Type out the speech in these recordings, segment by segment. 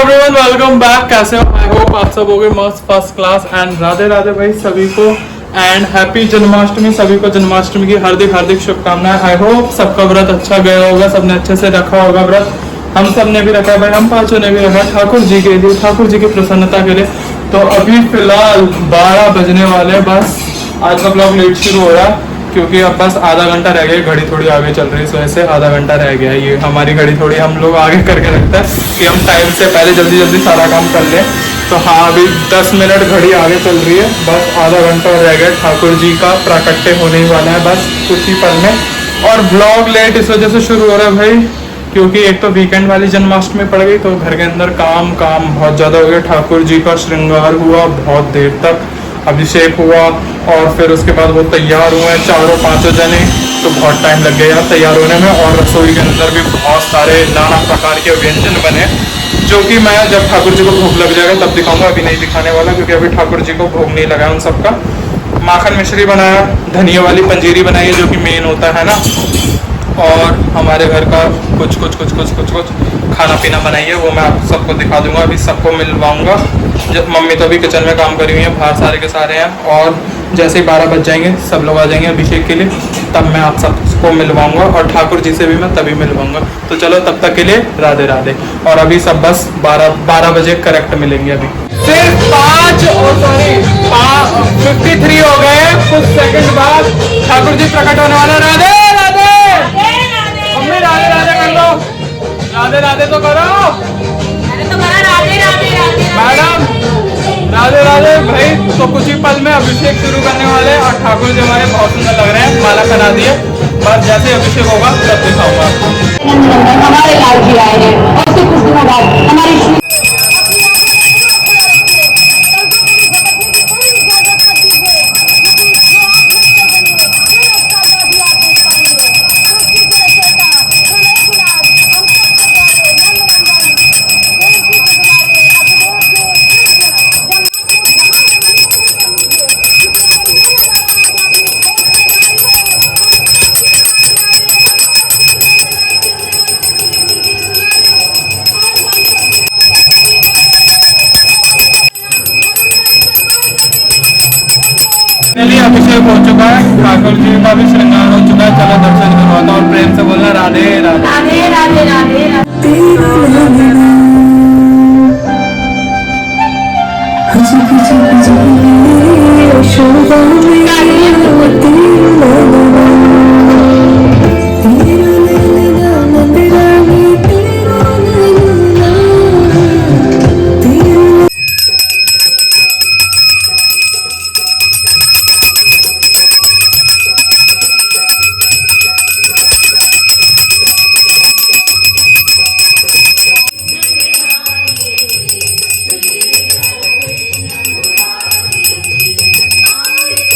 Everyone, welcome back. कैसे हो? I hope आप सब हो गए मस्त first class. And Radhe Radhe भाई सभी को, एंड हैप्पी जन्माष्टमी। सभी को जन्माष्टमी की हार्दिक हार्दिक शुभकामनाएं। आई होप सबका व्रत अच्छा गया होगा, सबने अच्छे से रखा होगा व्रत। हम सब ने भी रखा है भाई, हम पांचों ने भी रखा ठाकुर जी के लिए, ठाकुर जी की प्रसन्नता के लिए। तो अभी फिलहाल 12 बजने वाले हैं। बस आज का ब्लॉग लेट शुरू हो रहा है क्योंकि अब बस आधा घंटा रह गया, घड़ी थोड़ी आगे चल रही है, सो ऐसे आधा घंटा रह गया है। ये हमारी घड़ी थोड़ी हम लोग आगे करके रखते हैं कि हम टाइम से पहले जल्दी जल्दी सारा काम कर लें। तो हाँ, अभी 10 मिनट घड़ी आगे चल रही है, बस आधा घंटा रह गया। ठाकुर जी का प्राकट्य होने ही वाला है बस कुछ ही पल में। और ब्लॉग लेट इस वजह से शुरू हो रहा है भाई क्योंकि एक तो वीकेंड वाली जन्माष्टमी पड़ गई, तो घर के अंदर काम बहुत ज़्यादा हो गया। ठाकुर जी का श्रृंगार हुआ बहुत देर तक, अभिषेक हुआ और फिर उसके बाद वो तैयार हुए चारों पांचों जने, तो बहुत टाइम लग गया यार तैयार होने में। और रसोई के अंदर भी बहुत सारे नाना प्रकार के व्यंजन बने, जो कि मैं जब ठाकुर जी को भोग लग जाएगा तब दिखाऊंगा, अभी नहीं दिखाने वाला क्योंकि अभी ठाकुर जी को भोग नहीं लगा उन सबका। माखन मिश्री बनाया, धनिया वाली पंजीरी बनाई है जो कि मेन होता है ना, और हमारे घर का कुछ खाना पीना बनाई है, वो मैं आप सबको दिखा दूंगा। अभी सबको मिलवाऊंगा, जब मम्मी तो अभी किचन में काम करी हुई है, बाहर सारे के सारे हैं। और जैसे ही 12 बज जाएंगे सब लोग आ जाएंगे अभिषेक के लिए, तब मैं आप सबको मिलवाऊंगा और ठाकुर जी से भी मैं तभी मिलवाऊंगा। तो चलो तब तक के लिए राधे राधे। और अभी सब बस 12 बजे करेक्ट मिलेंगे। अभी सिर्फ 53 हो गए, कुछ सेकंड बाद ठाकुर जी प्रकट होने वाले। राधे राधे मम्मी, राधे राधे कर लो, राधे राधे तो करो मैडम, राधे राधे भाई। तो कुछ ही पल में अभिषेक शुरू करने वाले हैं और ठाकुर जी हमारे बहुत सुंदर लग रहे हैं, माला पहना दिए। बस जैसे अभिषेक होगा तब दिखाऊंगा आपको। हमारे लाल जी आए हैं और उसके कुछ दिनों बाद हमारी अभिषेक हो चुका है, ठाकुर जी का भी श्रृंगार हो चुका है। चलो दर्शन करवाता हूँ और प्रेम से बोलना राधे राधे राधे राधे राधे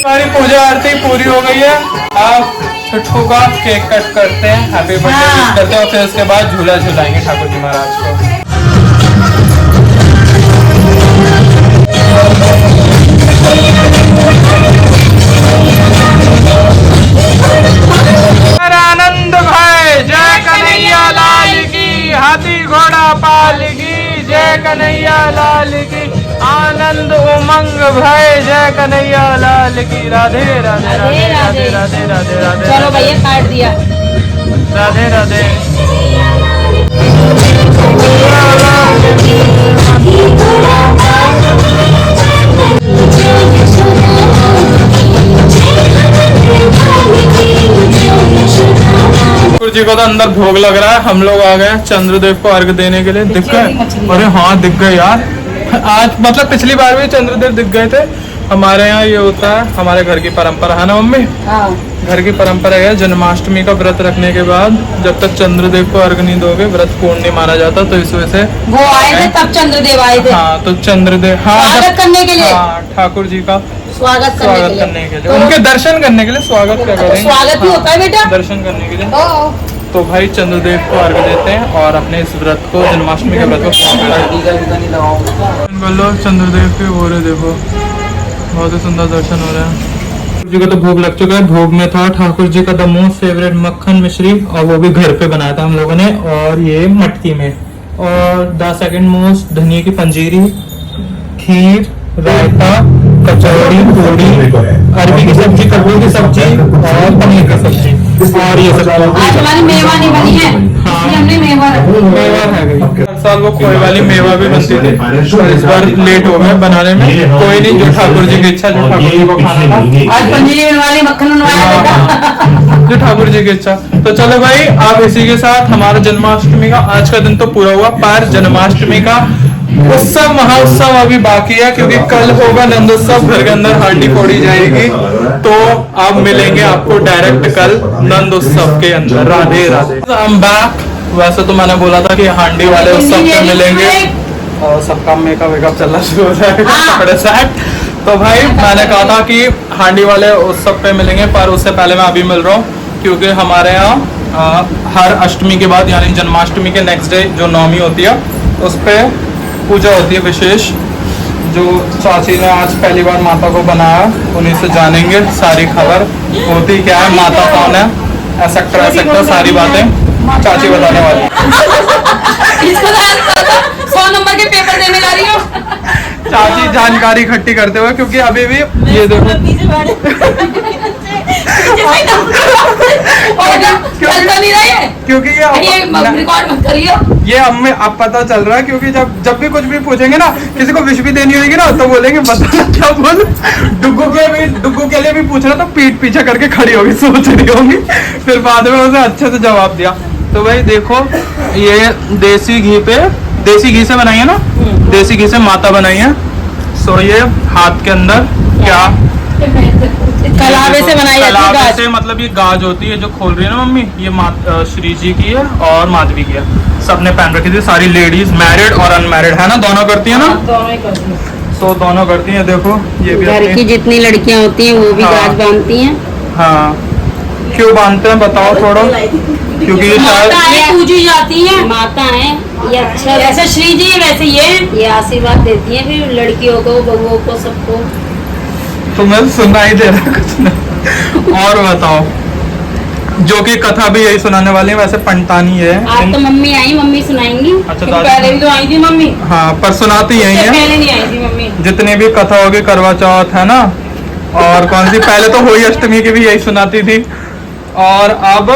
हमारी पूजा आरती पूरी हो गई है। अब छुटकू का केक कट करते हैं, हैप्पी बर्थडे करते हैं और फिर उसके बाद झूला झुलाएंगे ठाकुर जी महाराज को। आनंद भाई जय कन्हैया लाल की, हाथी घोड़ा पाल की जय कन्हैया लाल की, आनंद उमंग भाई जय कन्हैया लाल की। राधे राधे राधे राधे राधे राधे राधे। चलो भैया काट दिया। राधे राधे। ठाकुर जी को तो अंदर भोग लग रहा है, हम लोग आ गए चंद्रदेव को अर्घ देने के लिए। दिख गए? अरे हाँ दिख गए यार, आज मतलब पिछली बार भी चंद्रदेव दिख गए थे। हमारे यहाँ ये होता है, हमारे घर की परंपरा है ना मम्मी, हाँ। घर की परंपरा है जन्माष्टमी का व्रत रखने के बाद जब तक चंद्रदेव को अर्घ नहीं दोगे व्रत पूर्ण नहीं माना जाता। तो इस वजह से वो आए थे तब चंद्रदेव आए थे। हाँ, तो चंद्रदेव स्वागत करने के लिए, ठाकुर जी का स्वागत करने के लिए, उनके दर्शन करने के लिए। स्वागत क्या करेंगे, स्वागत ही होता है बेटा, दर्शन करने के लिए। तो भाई चंद्रदेव को अर्घ देते हैं और अपने इस व्रत को, जन्माष्टमी के व्रत को बोलो। चंद्रदेव के हो रहे देखो, बहुत ही सुंदर दर्शन हो रहे हैं। ठाकुर जी का तो भोग लग चुका है। भोग में था ठाकुर जी का द मोस्ट फेवरेट मक्खन मिश्री, और वो भी घर पे बनाया था हम लोगों ने, और ये मटकी में और द सेकंड मोस्ट धनिया की पंजीरी, खीर, रायता, कचौड़ी, पूड़ी, अरबी की सब्जी, कद्दू की सब्जी और पनीर की सब्जी और ये सब। आज हमारी मेवा नहीं बनी है, इसलिए हमने मेवा रखी। मेवा है गई। हर साल वो खोए वाली मेवा भी बनती थी, और इस बार लेट हो गए बनाने में। कोई नहीं, जो ठाकुर जी की इच्छा, जो ठाकुर जी को खाना था। आज पनीर वाली मक्खन बनवाया था। जो ठाकुर जी की इच्छा। तो चलो भाई, आप इसी के साथ हमारा जन्माष्टमी का आज का दिन तो पूरा हुआ, पर जन्माष्टमी का उत्सव महाउत्सव अभी बाकी है, क्योंकि कल होगा नंदोत्सव, घर के अंदर हांडी फोड़ी जाएगी। तो आप मिलेंगे आपको डायरेक्ट कल नंदोत्सव के अंदर। राधे राधे। I'm back। वैसे तो मैंने बोला था कि हांडी वाले उत्सव पे मिलेंगे और सबका मेकअप वेकअप चलना शुरू हो जाएगा, कपड़े सेट। तो भाई मैंने कहा था कि हांडी वाले उत्सव पे मिलेंगे, पर उससे पहले मैं अभी मिल रहा हूँ, क्योंकि हमारे यहाँ हर अष्टमी के बाद यानी जन्माष्टमी के नेक्स्ट डे जो नवमी होती है, उस पर पूजा होती है विशेष। जो चाची ने आज पहली बार माता को बनाया, उन्हीं से जानेंगे सारी खबर, होती क्या है, माता कौन है, एसेक्ट्रा सारी बातें चाची बताने वाली। इसको 100 नंबर के पेपर देने जा रही हूँ। चाची जानकारी इकट्ठी करते हुए, क्योंकि अभी भी ये देखो नहीं रही है, क्योंकि ये रिकॉर्ड मत करियो। ये हमें अब पता चल रहा है, क्योंकि जब भी कुछ भी पूछेंगे ना, किसी को विश भी देनी होगी ना, तो बोलेंगे बताना क्या बोल। डुग्गू के लिए भी पूछना तो पीठ पीछे करके खड़ी होगी, सोच रही होगी, फिर बाद में उसे अच्छे से जवाब दिया। तो भाई देखो, ये देसी घी से बनाई है ना, देसी घी से माता बनाई है। सो ये हाथ के अंदर क्या कलावे से बनाई जाती है कलावे गाज। से, मतलब ये गाज होती है जो खोल रही है ना मम्मी, ये श्री जी की है और माधवी की है। सबने पहन रखी थी, सारी लेडीज मैरिड और अनमैरिड है ना, दोनों करती है ना। दोनों ही करती हैं। तो दोनों करती हैं। देखो ये भी घर की अपनी, जितनी लड़कियां होती हैं वो भी हाँ। गाज बांधती हैं। हाँ क्यों बांधते हैं बताओ थोड़ा। क्योंकि ये शायद माताएं पूजी जाती हैं, माता हैं ये। अच्छा जैसे श्री जी वैसे ये आशीर्वाद देती हैं फिर लड़कियों को, बहुओं को, सबको। तुम्हें सुना ही दे रहा कुछ नहीं। और बताओ, जो कि कथा भी यही सुनाने वाली है, वैसे पंटानी है। आज तो मम्मी आई, मम्मी सुनाएंगी। अच्छा, फिर दादी- पहले भी तो आई थी मम्मी। हाँ पर सुनाती यही है। पहले नहीं आई थी मम्मी। जितनी भी कथा होगी, करवा चौथ है ना, और कौन सी पहले तो होली अष्टमी की भी यही सुनाती थी, और अब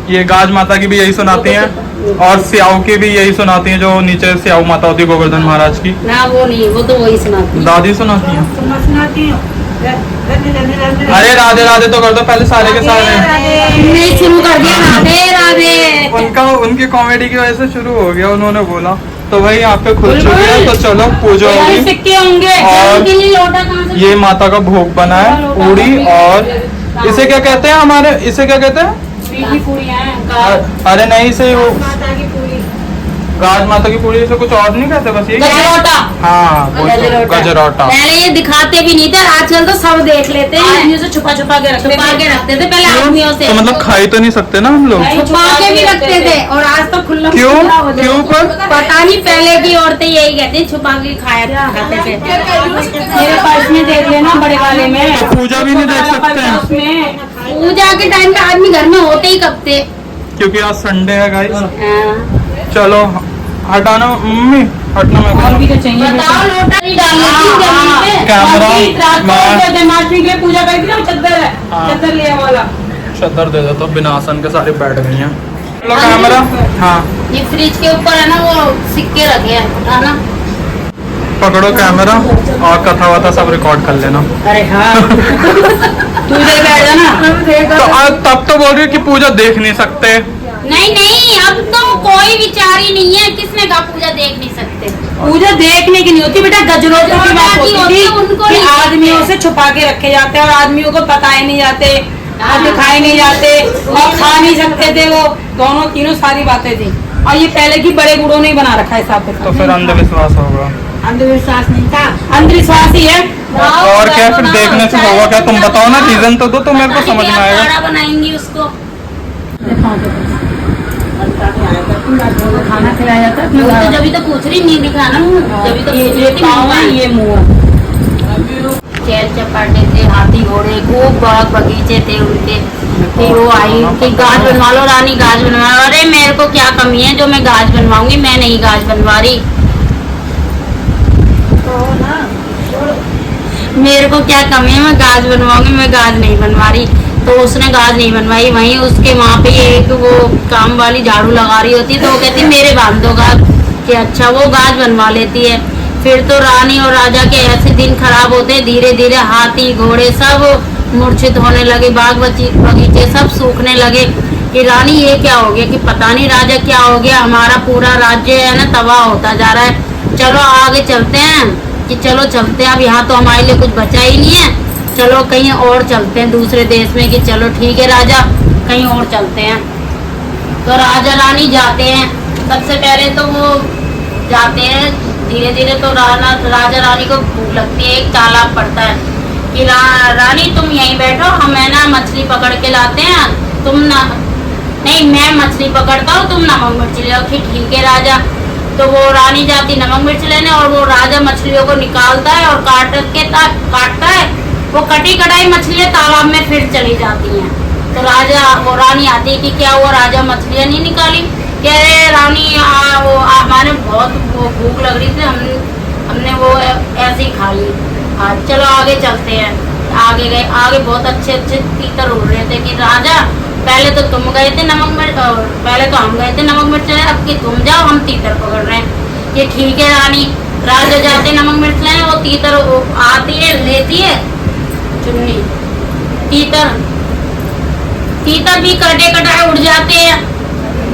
ये गाज माता की भी यही सुनाती हैं, और स्याऊ की भी यही सुनाती हैं, जो नीचे स्याऊ माता होती है गोवर्धन महाराज की। ना वो नहीं, वो तो वही सुनाती है। दादी सुनाती हैं। अरे राधे राधे तो कर दो पहले सारे के सारे। नहीं शुरू कर दिया, राधे राधे। उनकी कॉमेडी की वजह से शुरू हो गया, उन्होंने बोला। तो भाई यहाँ पे खुल चुकी है, तो चलो पूजा होगी। सिक्के होंगे और उनके लिए लोटा कहाँ से? ये माता का भोग बना है, पूरी, और इसे क्या कहते हैं हमारे, इसे क्या कहते हैं? पीली पूरियां हैं। अरे नहीं, इसे वो माता की पूरी, गाज माता की पूरी, इसे कुछ और नहीं कहते, बस ये गजरोटा। हाँ वो तो गजरोटा। पहले ये दिखाते भी नहीं थे, आजकल तो सब देख लेते हैं। आदमियों से छुपा छुपा के रखते थे पहले आदमियों से। तो मतलब खा ही तो नहीं सकते ना हम लोग। छुपा के भी रखते थे, और आज तो खुला क्यों? खुला हो जाता है। क्यों पर? पता नहीं, पहले की औरतें यही कहती हैं, छुपा के खाया खाते थे। मेरे पर्स में देख लेना, बड़े वाले में। तो पूजा भी नहीं देख सकते हैं? उसमें पूजा के टाइम पे आदमी घर में होते ही कब थे। क्योंकि आज संडे है गाइस। हाँ। चलो हटाना मम्मी, हटना मैं भी तो चाहिए। बताओ लोटा नहीं डालना जमीन पे। कैमरा मैं जन्माष्टमी के लिए पूजा करी थी ना, चद्दर है, हाँ। चद्दर ले वाला। चद्दर दे देता, बिना आसन के सारे बैठ गई हैं। चलो कैमरा, हाँ ये फ्रिज के ऊपर है ना, वो सिक्के रखे हैं, है ना। पकड़ो कैमरा और कथा वथा सब रिकॉर्ड कर लेना। अरे हाँ। तू इधर बैठ जाना। तो आज तब तो बोल रही है कि पूजा देख नहीं सकते। नहीं नहीं, अब तो कोई विचार ही नहीं है, किसने कहा पूजा देख नहीं सकते। पूजा देखने की नहीं होती बेटा, गजरोटों की बात होती थी उनको कि नहीं आदमियों से छुपा के रखे जाते हैं, और आदमियों को बताए नहीं जाते, और दिखाए नहीं जाते, और खा नहीं सकते थे। वो दोनों तीनों सारी बातें थी, और ये पहले की बड़े बूढ़ों ने ही बना रखा है हिसाब तो से। फिर अंधविश्वास होगा। अंधविश्वास नहीं था, अंधविश्वास ही है। और क्या फिर देखने से होगा क्या? तुम बताओ ना, रीजन तो दो, तो मेरे को समझ में आएगा। खाना बनाएंगी उसको। खाना खिलाया जाता है वो तो जब तो पूछ रही नहीं दिखाना, जब तो पूछ रही थी ये मुँह चहल चपाटे थे, हाथी घोड़े, खूब बाग बगीचे थे उनके। फिर वो आई कि गाज बनवा लो रानी, गाज बनवा लो। अरे मेरे को क्या कमी है जो मैं गाज बनवाऊंगी, मैं नहीं गाज बनवा रही। मेरे को क्या कमी है, मैं गाज बनवाऊंगी, मैं गाज नहीं बनवा रही। तो उसने गाज नहीं बनवाई। वहीं उसके वहाँ पे एक वो काम वाली झाड़ू लगा रही होती, तो वो कहती मेरे बांध दो गाज, कि अच्छा वो गाज बनवा लेती है। फिर तो रानी और राजा के ऐसे दिन खराब होते, धीरे धीरे हाथी घोड़े सब मूर्छित होने लगे, बाग बगीचे सब सूखने लगे। कि रानी ये क्या हो गया, कि पता नहीं राजा क्या हो गया, हमारा पूरा राज्य है ना तबाह होता जा रहा है। चलो आगे चलते हैं, कि चलो चलते हैं, अब यहाँ तो हमारे लिए कुछ बचा ही नहीं है, चलो कहीं और चलते हैं दूसरे देश में। कि चलो ठीक है राजा, कहीं और चलते हैं। तो राजा रानी जाते हैं। सबसे पहले तो वो जाते हैं धीरे धीरे, तो राजा रानी को भूख लगती है। एक तालाब पड़ता है कि रानी तुम यहीं बैठो, हम है ना मछली पकड़ के लाते हैं, तुम ना, नहीं मैं मछली पकड़ता हूँ, तुम नमक मिर्च ले आओ। ठीक है राजा। तो वो रानी जाती नमक मिर्च लेने, और वो राजा मछलियों को निकालता है और काटता है। वो कटी कटाई मछलियाँ तालाब में फिर चली जाती हैं। तो वो रानी आती है कि क्या वो राजा मछलियाँ नहीं निकाली? कह रहे रानी हमारे बहुत भूख लग रही थी, हमने वो ऐसे ही खा ली। चलो आगे चलते हैं। आगे गए, आगे बहुत अच्छे अच्छे तीतर उड़ रहे थे। कि राजा पहले तो तुम गए थे नमक मिर्च, पहले तो हम गए थे नमक मिर्च, अब कि तुम जाओ, हम तीतर पकड़ रहे हैं। ये ठीक है रानी। राजा जाते नमक मिर्च लेने, वो तीतर आती है, लेती है चुन्नी, तीतर भी कटे कटाए उड़ जाते हैं,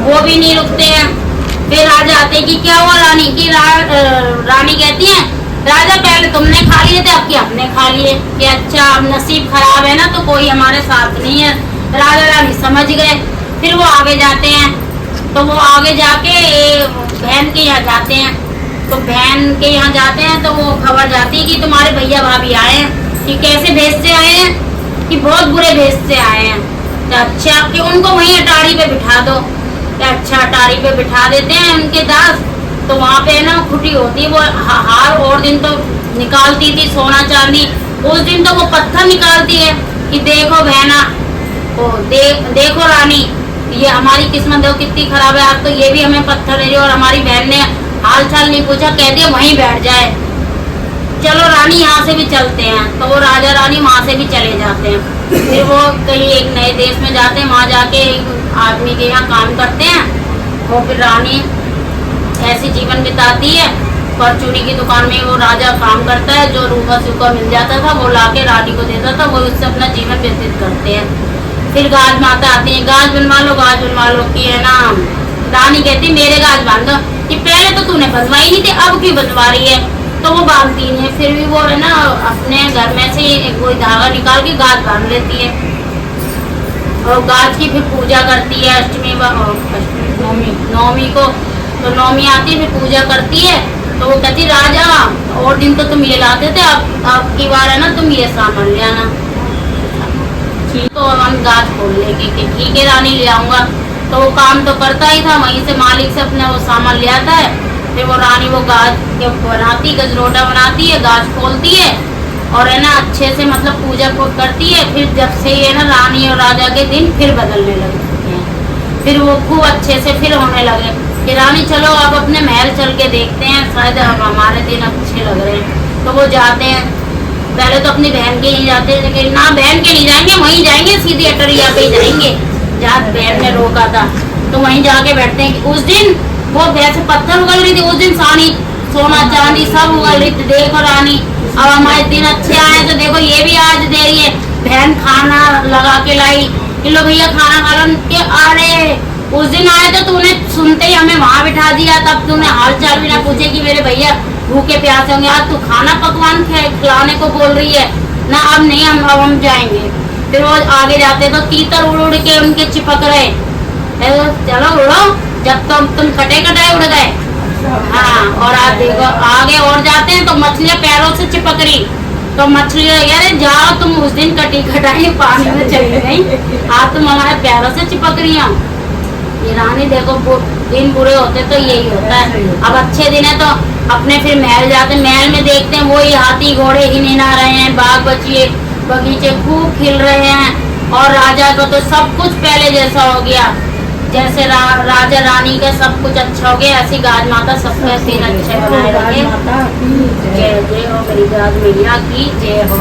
वो भी नहीं रुकते हैं। फिर राजा आते हैं कि क्या हुआ रानी? की रानी कहती है राजा पहले तुमने खा लिए थे, अब कि हमने खा लिए। कि अच्छा अब नसीब खराब है ना, तो कोई हमारे साथ नहीं है। राजा रानी समझ गए। फिर वो आगे जाते हैं। तो वो आगे जाके बहन के यहाँ जाते हैं। तो बहन के यहाँ जाते हैं तो वो खबर जाती है कि तुम्हारे भैया भाभी आए हैं। कि कैसे भेस से आए हैं? कि बहुत बुरे भेस से आए हैं। तो अच्छा कि उनको वहीं अटारी पे बिठा दो। तो अच्छा अटारी पे बिठा देते हैं उनके दास। तो वहाँ पे ना खुटी होती है, वो हार और दिन तो निकालती थी सोना चांदी, उस दिन तो वो पत्थर निकालती है। कि देखो बहना, देखो रानी, ये हमारी किस्मत देखो कितनी खराब है, आज तो ये भी हमें पत्थर दे रही है। और हमारी बहन ने हाल चाल नहीं पूछा, कह दिया वहीं बैठ जाए। चलो रानी यहाँ से भी चलते हैं। तो वो राजा रानी वहाँ से भी चले जाते हैं। फिर वो कहीं एक नए देश में जाते हैं, वहाँ जाके एक आदमी के यहाँ काम करते हैं। वो फिर रानी ऐसी जीवन बिताती है। परचूनी की दुकान में वो राजा काम करता है, जो रूखा सूखा मिल जाता था वो लाके रानी को देता था, वो उससे अपना जीवन व्यतीत करते हैं। फिर गाज माता आती है, गाज बनवा लो कि है ना। रानी कहती मेरे गाज बांध दो। कि पहले तो तूने बनवाई नहीं थी, अब क्यों बनवा रही है? तो वो बांधती नहीं है। फिर भी वो है ना अपने घर में से कोई धागा निकाल के गाज बांध लेती है, और गाज की फिर पूजा करती है। नौमी को तो नौमी आती है, फिर पूजा करती है। तो वो कहती राजा और दिन तो तुम ये लाते थे, अब की बार है ना तुम ये सामान ले आना। तो हम गाज खोल लेंगे। कि ठीक है रानी ले आऊंगा। तो वो काम तो करता ही था, वहीं से मालिक से अपने वो सामान ले आता है। फिर वो रानी वो गाज बनाती, गजरोटा बनाती है, गाज खोलती है, और है ना अच्छे से मतलब पूजा करती है। फिर जब से ये ना रानी और राजा के दिन फिर बदलने लगे हैं, फिर वो खूब अच्छे से फिर होने लगे। कि रानी चलो अब अपने महल चल के देखते हैं, शायद अब हमारे दिन अच्छे लग रहे हैं। तो वो जाते हैं। पहले तो अपनी बहन के ही जाते हैं, लेकिन ना बहन के नहीं जाएंगे, वहीं जाएंगे सीधी अटरिया पे ही जाएंगे जहाँ बहन ने रोका था। तो वहीं जाके बैठते हैं। उस दिन वो वैसे पत्थर उगल रही थी, उस दिन सोना चांदी सब उगल रही थी। देखो रानी अब हमारे दिन अच्छे आए, तो देखो ये भी आज दे रही है। बहन खाना लगा के लाई कि लो भैया खाना खा लो। के अरे उस दिन आए तो तूने सुनते ही हमें वहाँ बिठा दिया, तब तूने हाल चाल भी ना पूछे कि मेरे भैया भूखे प्यासे होंगे। आज तू खाना पकवान खिलाने को बोल रही है ना। अब नहीं, अब हम जाएंगे। फिर वो आगे जाते तो तीतर उड़ उड़ के उनके चिपक रहे। चलो उड़ो, जब तुम कटे कटाए उड़ गए। हाँ, और आप देखो आगे और जाते हैं तो मछलियाँ पैरों से चिपक रही। तो मछलियाँ यार जाओ, तुम उस दिन कटी कटाई पानी में चली गई, आज तुम हमारे पैरों से चिपक रही हो। ये रानी देखो दिन बुरे होते तो यही होता है। अब अच्छे दिन है तो अपने फिर महल जाते, महल में देखते हैं वही हाथी घोड़े ही नहीं नहा रहे हैं, बाग बगीचे खूब खिल रहे हैं, और राजा को तो सब कुछ पहले जैसा हो गया, जैसे राजा रानी का सब कुछ अच्छा हो गया, ऐसी गाज माता सबके सीन अच्छे बनाए रखे। जय जय हो मेरी गाज मैया की जय हो।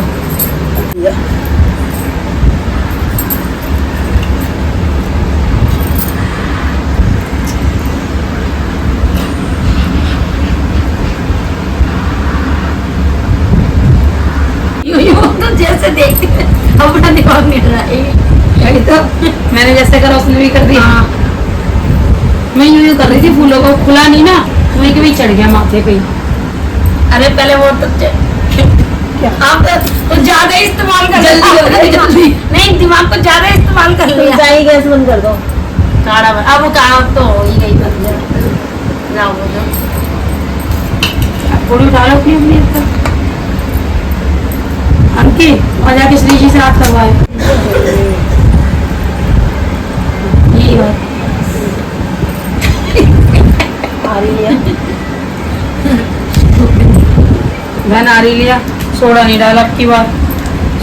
तो जैसे देखते अपना दिमाग मिल रहा है, यही तो मैंने जैसे करा उसने भी कर दिया। हाँ। मैं यूं कर रही थी, फूलों को खुला नहीं ना, वहीं के भी चढ़ गया माथे पे। अरे पहले वो तो क्या आप तो ज्यादा इस्तेमाल कर जल्दी हो गई, जल्दी। नहीं, दिमाग को ज्यादा इस्तेमाल कर लिया। चाय गैस बंद कर दो। काढ़ा अब वो काढ़ा तो हो ही गई बन जाओ बोलो। थोड़ी उठा लो अपनी अपनी अब तक। अंकित और जाके श्री जी से हाथ करवाए। यही बात आ रही है। बहन आ रही लिया, सोडा नहीं डाला अब की बार,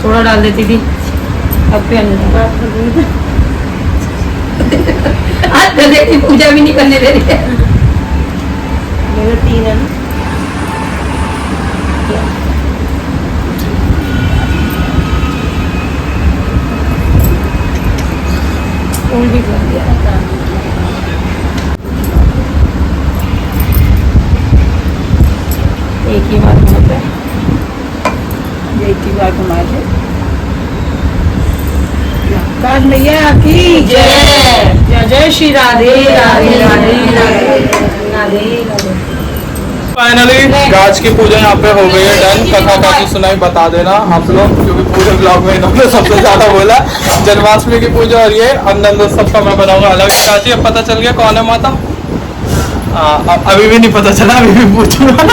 सोडा डाल देती थी, अब पे आज कर देती, पूजा भी नहीं करने दे रही है। मेरे 3 है ना। भी कर दिया एक ही बार घुमाते हैं, एक ही बार घुमाए थे। काज मैया की जय, जय जय श्री राधे राधे राधे राधे राधे राधे। फाइनली गाज की पूजा यहाँ पे हो गई है डन। कथा का की सुनाई बता देना आप लोग, क्योंकि पूरे ब्लॉग में इन्होंने सबसे ज्यादा बोला। जन्माष्टमी की पूजा और ये अंदर सबका मैं बनाऊंगा अलग। चाची अब पता चल गया कौन है माता? अभी भी नहीं पता चला, अभी भी पूछूंगा।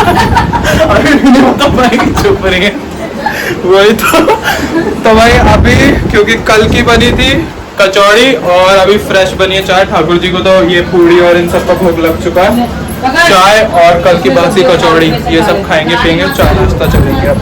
अभी भी नहीं बता पाएगी, चुप रही है। वही तो भाई अभी क्योंकि कल की बनी थी कचौड़ी और अभी फ्रेश बनी है चाय। ठाकुर जी को तो ये पूड़ी और इन सब का भोग लग चुका है। चाय और कल की बासी कचौड़ी ये सब खाएंगे पियेंगे, चाय नाश्ता चलेंगे अब।